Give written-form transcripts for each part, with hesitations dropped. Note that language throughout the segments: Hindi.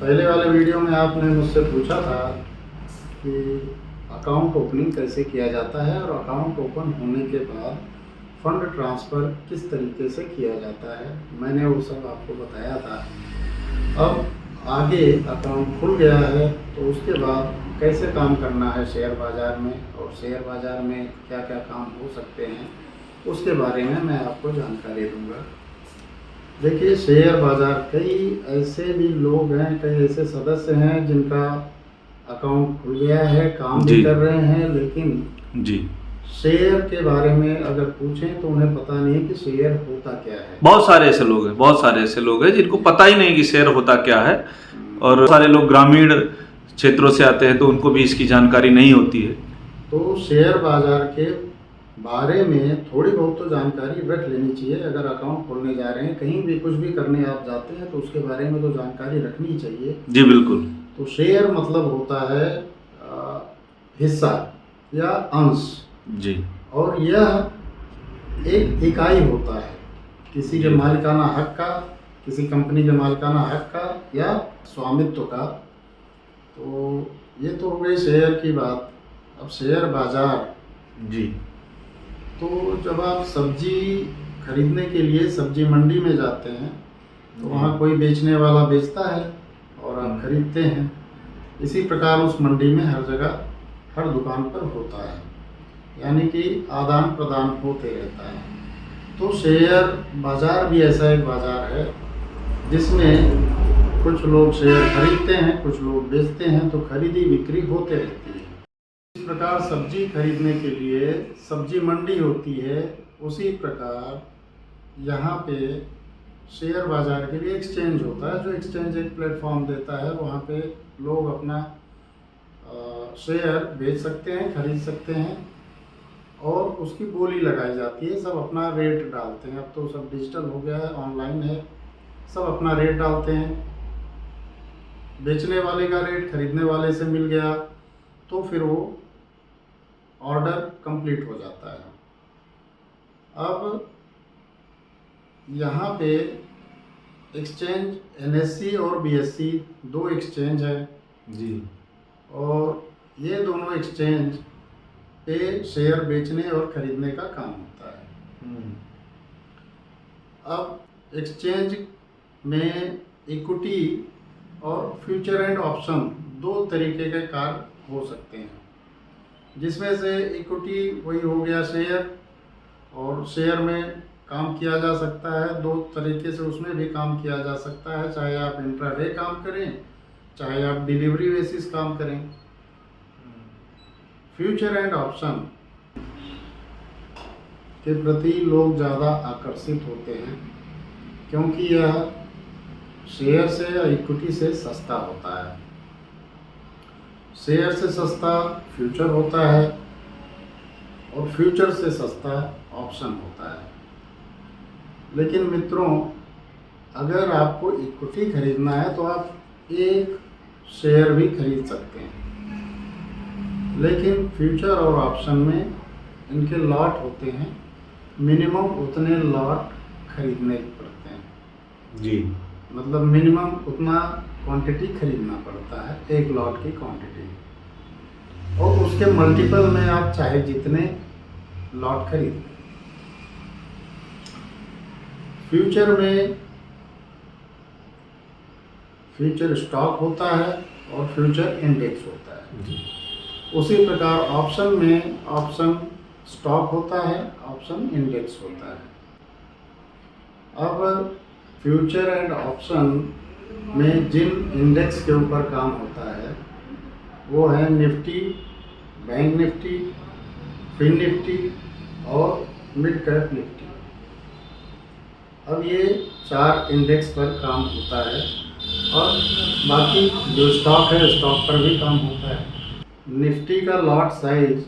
पहले वाले वीडियो में आपने मुझसे पूछा था कि अकाउंट ओपनिंग कैसे किया जाता है और अकाउंट ओपन होने के बाद फंड ट्रांसफ़र किस तरीके से किया जाता है। मैंने वो सब आपको बताया था। अब आगे अकाउंट खुल गया है तो उसके बाद कैसे काम करना है शेयर बाज़ार में और शेयर बाज़ार में क्या क्या काम हो सकते हैं उसके बारे में मैं आपको जानकारी दूंगा। देखिए, शेयर बाज़ार कई ऐसे भी लोग हैं, कई ऐसे सदस्य हैं जिनका अकाउंट खुल गया है, काम भी कर रहे हैं, लेकिन जी शेयर के बारे में अगर पूछें तो उन्हें पता नहीं है कि शेयर होता क्या है। बहुत सारे ऐसे लोग हैं जिनको पता ही नहीं कि शेयर होता क्या है। और सारे लोग ग्रामीण क्षेत्रों से आते हैं तो उनको भी इसकी जानकारी नहीं होती है। तो शेयर बाज़ार के बारे में थोड़ी बहुत तो जानकारी रख लेनी चाहिए। अगर अकाउंट खोलने जा रहे हैं, कहीं भी कुछ भी करने आप जाते हैं तो उसके बारे में तो जानकारी रखनी चाहिए। जी बिल्कुल। तो शेयर मतलब होता है हिस्सा या अंश जी। और यह एक इकाई होता है किसी के मालिकाना हक का, किसी कंपनी के मालिकाना हक का या स्वामित्व का। तो ये तो हो गई शेयर की बात। अब शेयर बाज़ार जी। तो जब आप सब्जी खरीदने के लिए सब्जी मंडी में जाते हैं तो वहाँ कोई बेचने वाला बेचता है और आप खरीदते हैं। इसी प्रकार उस मंडी में हर जगह हर दुकान पर होता है, यानी कि आदान प्रदान होते रहता है। तो शेयर बाज़ार भी ऐसा एक बाज़ार है जिसमें कुछ लोग शेयर खरीदते हैं, कुछ लोग बेचते हैं, तो खरीदी बिक्री होते रहती है। इस प्रकार सब्जी खरीदने के लिए सब्जी मंडी होती है, उसी प्रकार यहाँ पे शेयर बाज़ार के लिए एक्सचेंज होता है। जो एक्सचेंज एक प्लेटफॉर्म देता है, वहाँ पे लोग अपना शेयर बेच सकते हैं, खरीद सकते हैं और उसकी बोली लगाई जाती है। सब अपना रेट डालते हैं। अब तो सब डिजिटल हो गया है, ऑनलाइन है, सब अपना रेट डालते हैं। बेचने वाले का रेट खरीदने वाले से मिल गया तो फिर वो ऑर्डर कंप्लीट हो जाता है। अब यहाँ पे एक्सचेंज NSE और BSE दो एक्सचेंज है जी। और ये दोनों एक्सचेंज पे शेयर बेचने और खरीदने का काम होता है। अब एक्सचेंज में इक्विटी और फ्यूचर एंड ऑप्शन दो तरीके के कार्य हो सकते हैं, जिसमें से इक्विटी वही हो गया शेयर, और शेयर में काम किया जा सकता है दो तरीके से, उसमें भी काम किया जा सकता है, चाहे आप इंट्राडे काम करें, चाहे आप डिलीवरी बेसिस काम करें। फ्यूचर एंड ऑप्शन के प्रति लोग ज़्यादा आकर्षित होते हैं क्योंकि यह शेयर से या इक्विटी से सस्ता होता है। शेयर से सस्ता फ्यूचर होता है और फ्यूचर से सस्ता ऑप्शन होता है। लेकिन मित्रों, अगर आपको इक्विटी खरीदना है तो आप एक शेयर भी खरीद सकते हैं, लेकिन फ्यूचर और ऑप्शन में इनके लॉट होते हैं, मिनिमम उतने लॉट खरीदने पड़ते हैं। जी। मतलब मिनिमम उतना क्वांटिटी खरीदना पड़ता है, एक लॉट की क्वांटिटी, और उसके मल्टीपल में आप चाहे जितने लॉट खरीदें। फ्यूचर में फ्यूचर स्टॉक होता है और फ्यूचर इंडेक्स होता है। जी। उसी प्रकार ऑप्शन में ऑप्शन स्टॉक होता है, ऑप्शन इंडेक्स होता है। अब फ्यूचर एंड ऑप्शन में जिन इंडेक्स के ऊपर काम होता है वो है Nifty, bank Nifty, fin Nifty और मिड कैप निफ्टी। अब ये चार इंडेक्स पर काम होता है और बाकी जो स्टॉक है, स्टॉक पर भी काम होता है। निफ्टी का लॉट साइज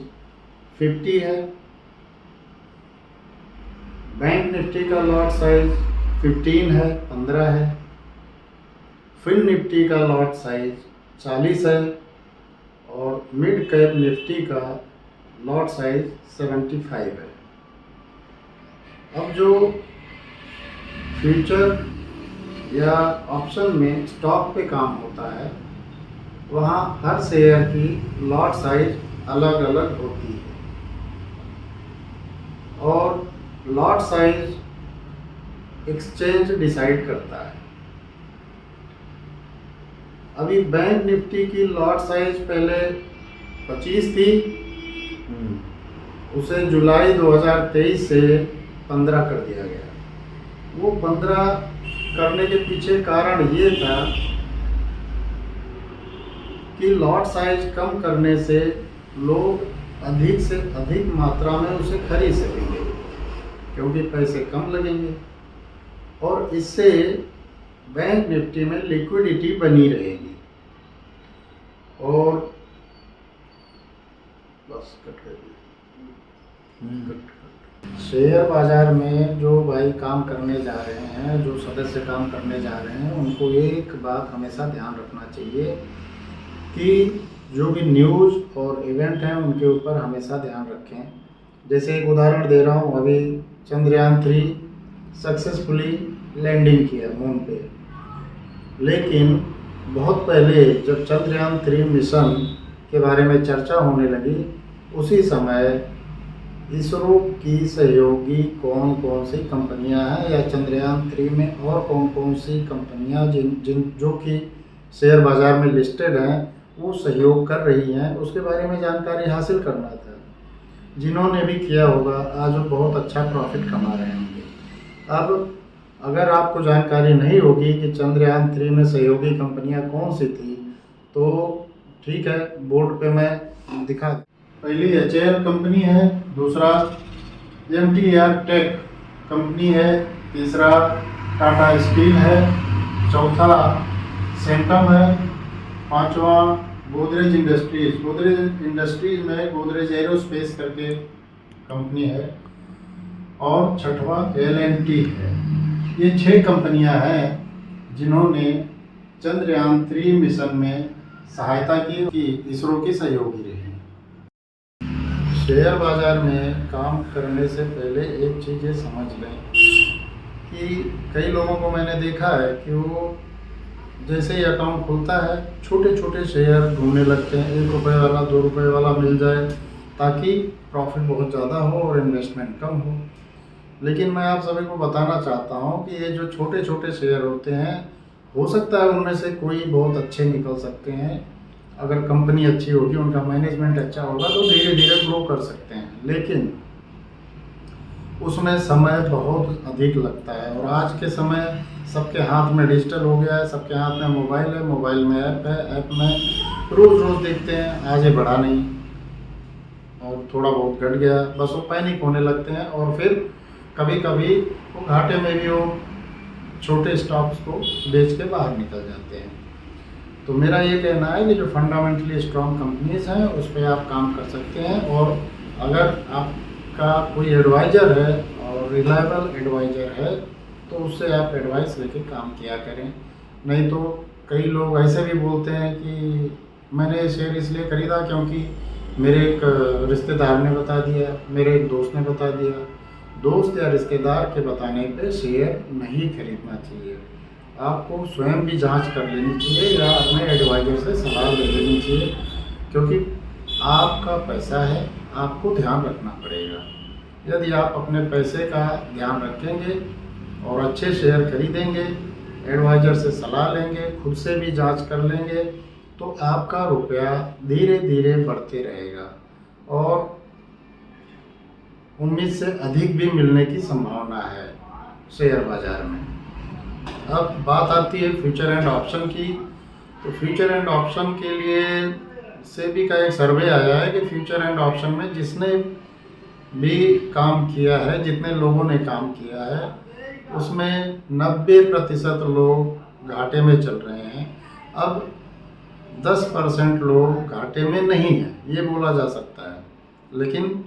50 है, बैंक निफ्टी का लॉट साइज 15 है, 15 है, फिन निफ्टी का लॉट साइज 40 है और मिड कैप निफ्टी का लॉट साइज 75 है। अब जो फ्यूचर या ऑप्शन में स्टॉक पे काम होता है, वहाँ हर शेयर की लॉट साइज अलग अलग होती है और लॉट साइज एक्सचेंज डिसाइड करता है। अभी बैंक निफ्टी की लॉट साइज पहले 25 थी, उसे जुलाई 2023 से 15 कर दिया गया। वो 15 करने के पीछे कारण ये था कि लॉट साइज कम करने से लोग अधिक से अधिक मात्रा में उसे खरीद सकेंगे क्योंकि पैसे कम लगेंगे और इससे बैंक निफ्टी में लिक्विडिटी बनी रहेगी। और बस कट कर शेयर बाजार में जो भाई काम करने जा रहे हैं, जो सदस्य काम करने जा रहे हैं, उनको एक बात हमेशा ध्यान रखना चाहिए कि जो भी न्यूज़ और इवेंट हैं उनके ऊपर हमेशा ध्यान रखें। जैसे एक उदाहरण दे रहा हूँ, अभी चंद्रयान 3 सक्सेसफुली लैंडिंग किया मून पे, लेकिन बहुत पहले जब चंद्रयान 3 मिशन के बारे में चर्चा होने लगी, उसी समय इसरो की सहयोगी कौन कौन सी कंपनियां हैं या चंद्रयान 3 में और कौन कौन सी कंपनियां जिन जो कि शेयर बाज़ार में लिस्टेड हैं वो सहयोग कर रही हैं, उसके बारे में जानकारी हासिल करना था। जिन्होंने भी किया होगा आज वो बहुत अच्छा प्रॉफिट कमा रहे होंगे। अब अगर आपको जानकारी नहीं होगी कि चंद्रयान 3 में सहयोगी कंपनियां कौन सी थी तो ठीक है, बोर्ड पे मैं दिखा। पहली HAL कंपनी है, दूसरा MTAR टेक कंपनी है, तीसरा टाटा स्टील है, चौथा सेंटम है, पांचवा गोदरेज इंडस्ट्रीज। गोदरेज इंडस्ट्रीज में गोदरेज एरोस्पेस करके कंपनी है और छठवा L&T है। ये 6 कंपनियां हैं जिन्होंने चंद्रयान 3 मिशन में सहायता की कि इसरो की सहयोगी रही। शेयर बाज़ार में काम करने से पहले एक चीज़ ये समझ लें कि कई लोगों को मैंने देखा है कि वो जैसे ही अकाउंट खुलता है छोटे छोटे शेयर ढूंढने लगते हैं, 1 रुपये वाला 2 रुपये वाला मिल जाए ताकि प्रॉफिट बहुत ज़्यादा हो और इन्वेस्टमेंट कम हो। लेकिन मैं आप सभी को बताना चाहता हूँ कि ये जो छोटे छोटे शेयर होते हैं, हो सकता है उनमें से कोई बहुत अच्छे निकल सकते हैं। अगर कंपनी अच्छी होगी, उनका मैनेजमेंट अच्छा होगा तो धीरे धीरे ग्रो कर सकते हैं, लेकिन उसमें समय बहुत अधिक लगता है। और आज के समय सबके हाथ में डिजिटल हो गया है, सबके हाथ में मोबाइल है, मोबाइल में ऐप है, ऐप में रोज़ देखते हैं आज ये बढ़ा नहीं और थोड़ा बहुत घट गया, बस वो पैनिक होने लगते हैं और फिर कभी कभी वो घाटे में भी वो छोटे स्टॉक्स को बेच के बाहर निकल जाते हैं। तो मेरा ये कहना है कि जो फंडामेंटली स्ट्रॉन्ग कंपनीज हैं उस पर आप काम कर सकते हैं और अगर आपका कोई एडवाइज़र है और रिलायबल एडवाइज़र है तो उससे आप एडवाइस लेके काम किया करें। नहीं तो कई लोग ऐसे भी बोलते हैं कि मैंने शेयर इसलिए खरीदा क्योंकि मेरे एक रिश्तेदार ने बता दिया, मेरे एक दोस्त ने बता दिया। दोस्त या रिश्तेदार के बताने पे शेयर नहीं खरीदना चाहिए। आपको स्वयं भी जांच कर लेनी चाहिए या अपने एडवाइज़र से सलाह ले लेनी चाहिए, क्योंकि आपका पैसा है, आपको ध्यान रखना पड़ेगा। यदि आप अपने पैसे का ध्यान रखेंगे और अच्छे शेयर खरीदेंगे, एडवाइज़र से सलाह लेंगे, खुद से भी जांच कर लेंगे, तो आपका रुपया धीरे धीरे बढ़ते रहेगा और उम्मीद से अधिक भी मिलने की संभावना है शेयर बाज़ार में। अब बात आती है फ्यूचर एंड ऑप्शन की। तो फ्यूचर एंड ऑप्शन के लिए सेबी का एक सर्वे आया है कि फ्यूचर एंड ऑप्शन में जिसने भी काम किया है, जितने लोगों ने काम किया है, उसमें 90% लोग घाटे में चल रहे हैं। अब 10% लोग घाटे में नहीं हैं, ये बोला जा सकता है। लेकिन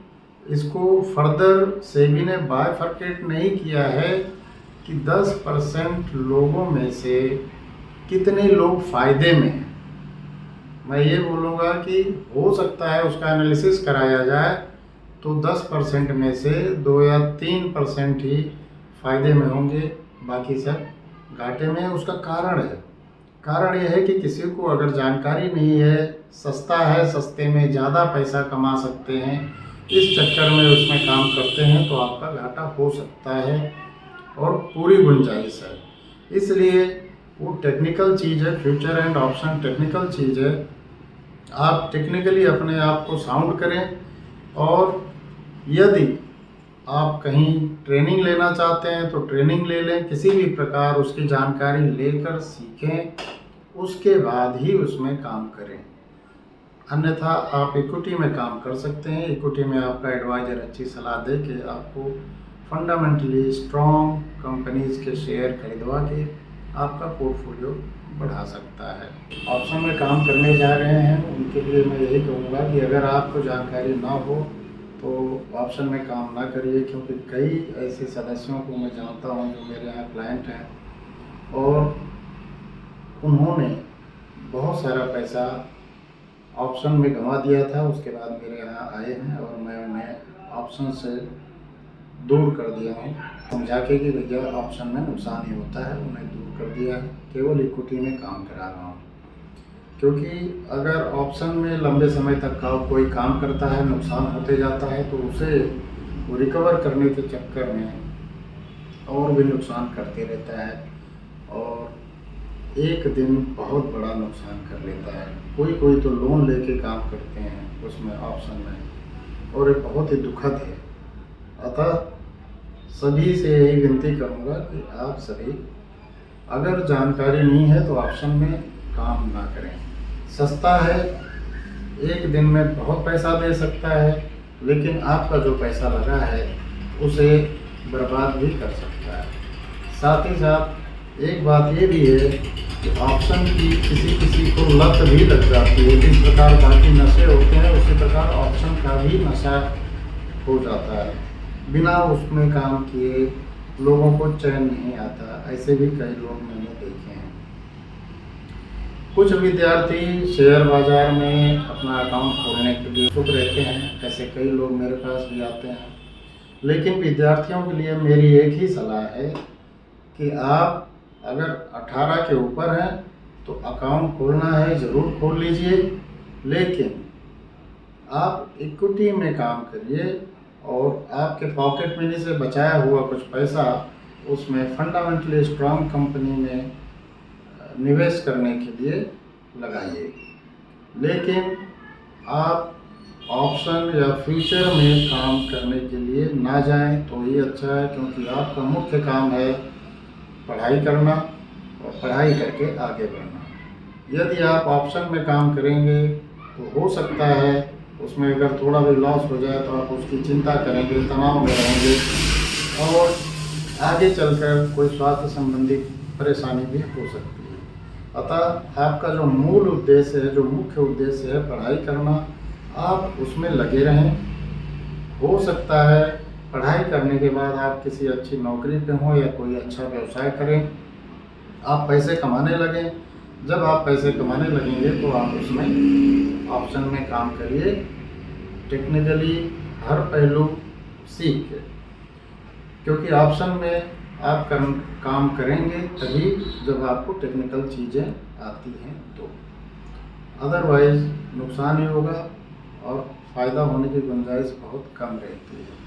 इसको फर्दर सेबी ने बायफर्केट नहीं किया है कि 10% लोगों में से कितने लोग फ़ायदे में हैं। मैं ये बोलूँगा कि हो सकता है उसका एनालिसिस कराया जाए तो 10% में से 2 या 3% ही फ़ायदे में होंगे, बाकी सब घाटे में उसका कारण है। कारण यह है कि किसी को अगर जानकारी नहीं है, सस्ता है, सस्ते में ज़्यादा पैसा कमा सकते हैं, इस चक्कर में उसमें काम करते हैं तो आपका घाटा हो सकता है और पूरी गुंजाइश है। इसलिए वो टेक्निकल चीज़ है, फ्यूचर एंड ऑप्शन टेक्निकल चीज़ है। आप टेक्निकली अपने आप को साउंड करें और यदि आप कहीं ट्रेनिंग लेना चाहते हैं तो ट्रेनिंग ले लें, किसी भी प्रकार उसकी जानकारी लेकर सीखें, उसके बाद ही उसमें काम करें। अन्यथा आप इक्विटी में काम कर सकते हैं। इक्विटी में आपका एडवाइज़र अच्छी सलाह दे के आपको फंडामेंटली स्ट्रॉन्ग कंपनीज़ के शेयर खरीदवा के आपका पोर्टफोलियो बढ़ा सकता है। ऑप्शन में काम करने जा रहे हैं उनके लिए मैं यही कहूँगा कि अगर आपको जानकारी ना हो तो ऑप्शन में काम ना करिए, क्योंकि कई ऐसे सदस्यों को मैं जानता हूँ जो मेरे यहाँ क्लाइंट हैं और उन्होंने बहुत सारा पैसा ऑप्शन में गंवा दिया था। उसके बाद मेरे यहाँ आए हैं और मैं उन्हें ऑप्शन से दूर कर दिया हूँ, समझा के कि भैया ऑप्शन में नुकसान ही होता है, उन्हें दूर कर दिया है। केवल इक्विटी में काम करा रहा हूँ, क्योंकि अगर ऑप्शन में लंबे समय तक का कोई काम करता है, नुकसान होते जाता है तो उसे रिकवर करने के चक्कर में और भी नुकसान करते रहता है और एक दिन बहुत बड़ा नुकसान कर लेता है। कोई तो लोन लेके काम करते हैं उसमें ऑप्शन में, और ये बहुत ही दुखद है। अतः सभी से यही विनती करूँगा कि आप सभी अगर जानकारी नहीं है तो ऑप्शन में काम ना करें। सस्ता है, एक दिन में बहुत पैसा दे सकता है, लेकिन आपका जो पैसा लगा है उसे बर्बाद भी कर सकता है। साथ ही साथ एक बात ये भी है कि ऑप्शन की किसी को लत भी लग जाती है। जिस प्रकार बाकी नशे होते हैं उसी प्रकार ऑप्शन का भी नशा हो जाता है। बिना उसमें काम किए लोगों को चैन नहीं आता। ऐसे भी कई लोग मैंने देखे हैं। कुछ विद्यार्थी शेयर बाजार में अपना अकाउंट खोलने के लिए उत्सुक रहते हैं, ऐसे कई लोग मेरे पास भी आते हैं। लेकिन विद्यार्थियों के लिए मेरी एक ही सलाह है कि आप अगर 18 के ऊपर हैं तो अकाउंट खोलना है ज़रूर खोल लीजिए, लेकिन आप इक्विटी में काम करिए और आपके पॉकेट मनी से बचाया हुआ कुछ पैसा उसमें फंडामेंटली स्ट्रॉन्ग कंपनी में निवेश करने के लिए लगाइए। लेकिन आप ऑप्शन या फ्यूचर में काम करने के लिए ना जाएं तो ये अच्छा है, क्योंकि आपका मुख्य काम है पढ़ाई करना और पढ़ाई करके आगे बढ़ना। यदि आप ऑप्शन में काम करेंगे तो हो सकता है उसमें अगर थोड़ा भी लॉस हो जाए तो आप उसकी चिंता करेंगे, तनाव में रहेंगे और आगे चलकर कोई स्वास्थ्य संबंधी परेशानी भी हो सकती है। अतः आपका जो मूल उद्देश्य है, जो मुख्य उद्देश्य है पढ़ाई करना, आप उसमें लगे रहें। हो सकता है पढ़ाई करने के बाद आप किसी अच्छी नौकरी पे हों या कोई अच्छा व्यवसाय करें, आप पैसे कमाने लगें। जब आप पैसे कमाने लगेंगे तो आप उसमें ऑप्शन में काम करिए, टेक्निकली हर पहलू सीख के, क्योंकि ऑप्शन में आप काम करेंगे तभी जब आपको टेक्निकल चीज़ें आती हैं तो। अदरवाइज़ नुकसान ही होगा और फ़ायदा होने की गुंजाइश बहुत कम रहती है।